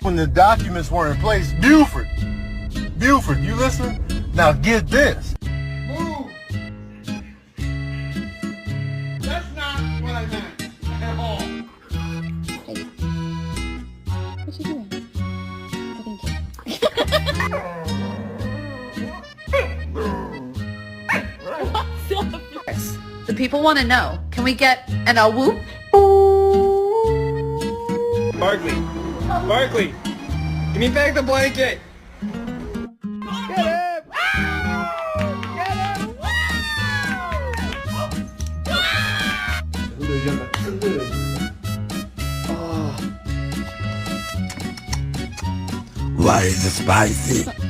When the documents were in place, Buford, you listening? Now get this. Move. That's not what I meant at all. Hey. What you doing? I think you. The people want to know. Can we get an a whoop? Barkley, give me back the blanket. Get him! Get him! Why is it spicy?